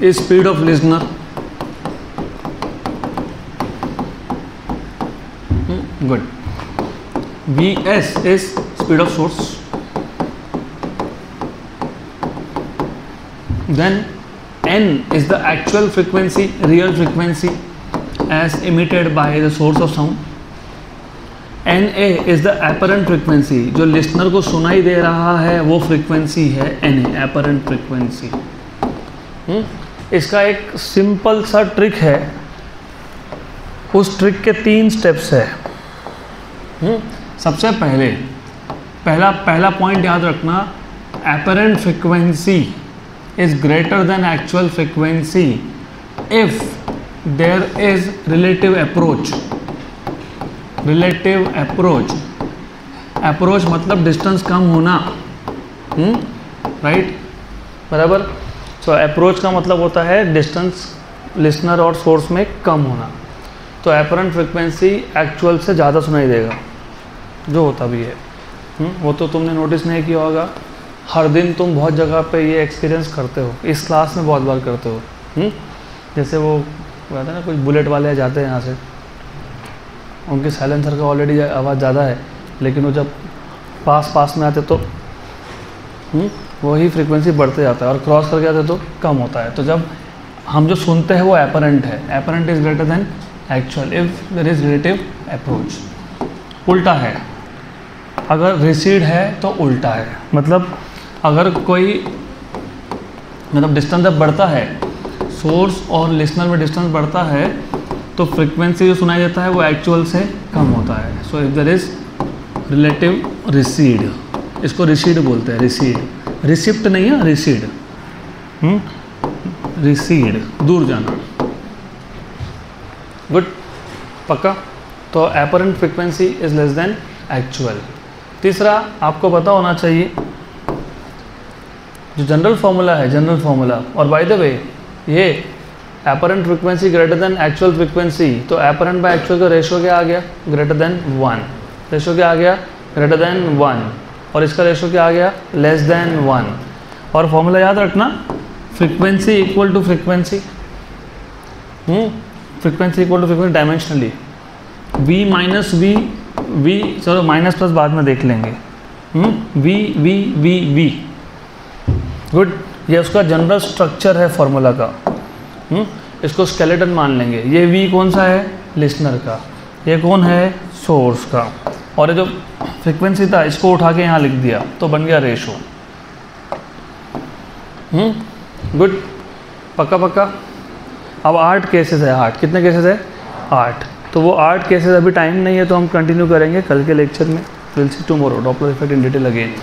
Speaker 1: is speed of listener, good, vs is speed of source, then n is the actual frequency, real frequency as emitted by the source of sound, na is the apparent frequency, जो लिसनर को सुनाई दे रहा है वो फ्रीक्वेंसी है na, apparent frequency। इसका एक सिंपल सा ट्रिक है, उस ट्रिक के 3 स्टेप्स है। सबसे पहला पॉइंट याद रखना, apparent frequency is greater than actual frequency if there is relative approach। relative approach मतलब डिस्टेंस कम होना, राइट, बराबर। सो अप्रोच का मतलब होता है डिस्टेंस लिसनर और सोर्स में कम होना, तो एपरेंट फ्रिक्वेंसी एक्चुअल से ज़्यादा सुनाई देगा, जो होता भी है। वो तो तुमने नोटिस नहीं किया होगा, हर दिन तुम बहुत जगह पे ये एक्सपीरियंस करते हो, इस क्लास में बहुत बार करते हो। जैसे वो कहते हैं ना, कुछ बुलेट वाले जाते हैं यहाँ से, उनके साइलेंसर का ऑलरेडी आवाज़ ज़्यादा है, लेकिन वो जब पास में आते तो वही फ्रीक्वेंसी बढ़ते जाता है, और क्रॉस करके आते तो कम होता है। तो जब हम जो सुनते हैं वो एपरेंट है, apparent is greater than actual if there is relative approach. उल्टा है, अगर रिसीड है तो उल्टा है, मतलब अगर कोई डिस्टेंस जब बढ़ता है, सोर्स और लिसनर में डिस्टेंस बढ़ता है, तो फ्रीक्वेंसी जो सुनाई देता है वो एक्चुअल से कम होता है। So if there is relative recede, इसको रिसीड बोलते हैं, रिसीड, रिसिप्ट नहीं है, रिसीड, रिसीड, दूर जाना। गुड, पक्का। तो apparent frequency is less than actual. तीसरा आपको पता होना चाहिए जो जनरल फार्मूला है, जनरल फार्मूला, और बाय द वे ये apparent frequency greater than actual frequency, तो एपरेंट बाय एक्चुअल का रेशियो क्या आ गया, ग्रेटर देन 1, रेशियो क्या आ गया, ग्रेटर देन 1, और इसका रेशियो क्या आ गया, लेस देन 1। और फॉर्मूला याद रखना, frequency equal to frequency, frequency equal to frequency dimensionally, v minus v, चलो माइनस प्लस बाद में देख लेंगे, v। गुड, ये उसका जनरल स्ट्रक्चर है फॉर्मूला का। इसको स्केलेटन मान लेंगे। ये v कौन सा है, लिसनर का, ये कौन है, सोर्स का, और ये जो फ्रिक्वेंसी था इसको उठा के यहाँ लिख दिया तो बन गया रेशो। गुड, पक्का पक्का। अब 8 केसेस है, 8 कितने केसेस है, 8। तो वो 8 केसेस अभी टाइम नहीं है तो हम कंटिन्यू करेंगे कल के लेक्चर में। Will see tomorrow Doppler effect in detail again.